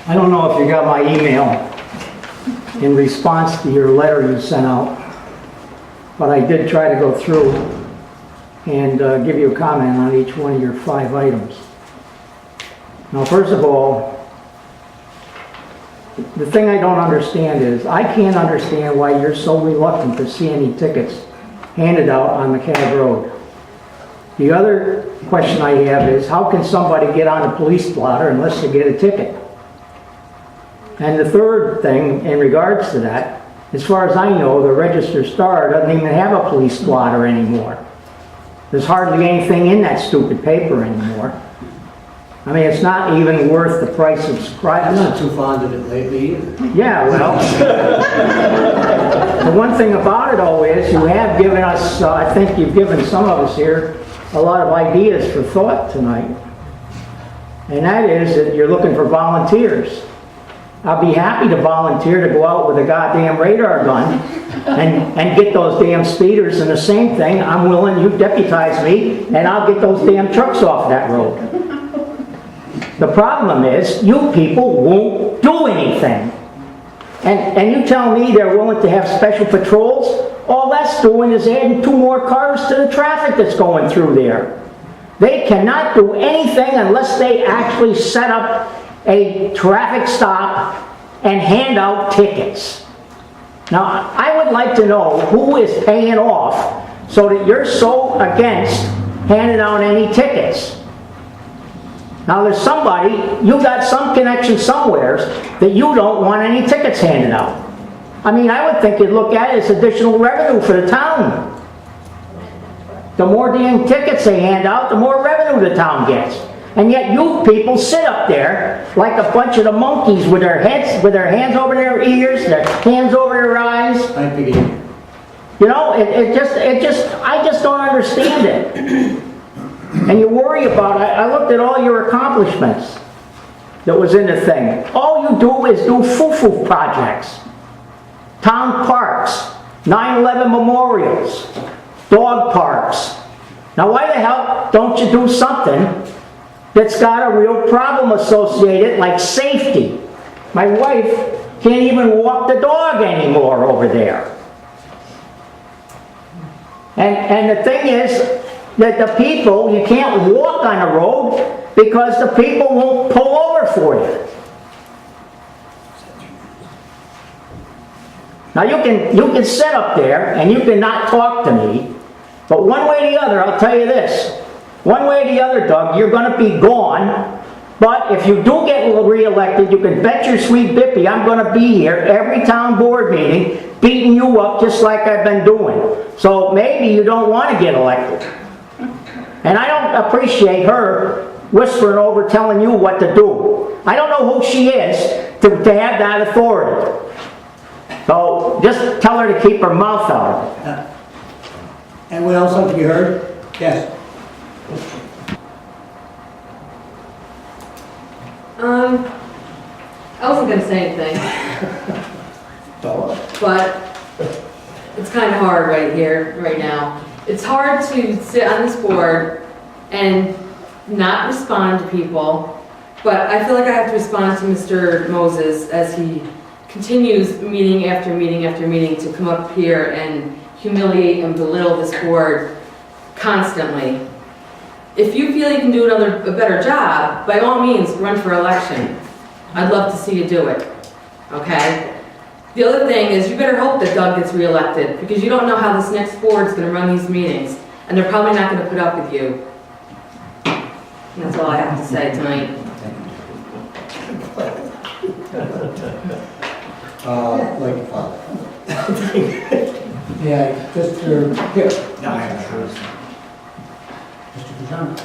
I don't know if you got my email in response to your letter you sent out, but I did try to go through and give you a comment on each one of your 5 items. Now, first of all, the thing I don't understand is, I can't understand why you're so reluctant to see any tickets handed out on McCab Road. The other question I have is, how can somebody get on a police blotter unless they get a ticket? And the third thing in regards to that, as far as I know, the Register Star doesn't even have a police blotter anymore. There's hardly anything in that stupid paper anymore. I mean, it's not even worth the price of subscribing. I'm not too fond of it lately either. Yeah, well, the one thing about it all is you have given us, I think you've given some of us here a lot of ideas for thought tonight. And that is that you're looking for volunteers. I'll be happy to volunteer to go out with a goddamn radar gun and get those damn speeders, and the same thing, I'm willing, you deputize me and I'll get those damn trucks off that road. The problem is, you people won't do anything. And you tell me they're willing to have special patrols? All that's doing is adding 2 more cars to the traffic that's going through there. They cannot do anything unless they actually set up a traffic stop and hand out tickets. Now, I would like to know who is paying off so that you're so against handing out any tickets. Now, there's somebody, you got some connection somewhere that you don't want any tickets handed out. I mean, I would think you'd look at it as additional revenue for the town. The more damn tickets they hand out, the more revenue the town gets. And yet you people sit up there like a bunch of the monkeys with their hands over their ears, their hands over their eyes. I figured. You know, I just don't understand it. And you worry about it. I looked at all your accomplishments that was in the thing. All you do is do foo-foo projects. Town parks, 9/11 memorials, dog parks. Now why the hell don't you do something that's got a real problem associated, like safety? My wife can't even walk the dog anymore over there. And the thing is that the people, you can't walk on the road because the people won't pull over for you. Now you can sit up there and you can not talk to me, but one way or the other, I'll tell you this. One way or the other, Doug, you're going to be gone. But if you do get re-elected, you can bet your sweet bippy I'm going to be here every town board meeting beating you up just like I've been doing. So maybe you don't want to get elected. And I don't appreciate her whispering over telling you what to do. I don't know who she is to have that authority. So just tell her to keep her mouth out of it. Anyone else like to be heard? Yes. I wasn't going to say anything, but it's kind of hard right here, right now. It's hard to sit on this board and not respond to people, but I feel like I have to respond to Mr. Moses as he continues meeting after meeting after meeting to come up here and humiliate and belittle this board constantly. If you feel you can do a better job, by all means, run for election. I'd love to see you do it, okay? The other thing is you better hope that Doug gets reelected because you don't know how this next board is going to run these meetings, and they're probably not going to put up with you. And that's all I have to say tonight. Yeah, just for, here. No, I'm sure. Mr. Pajano.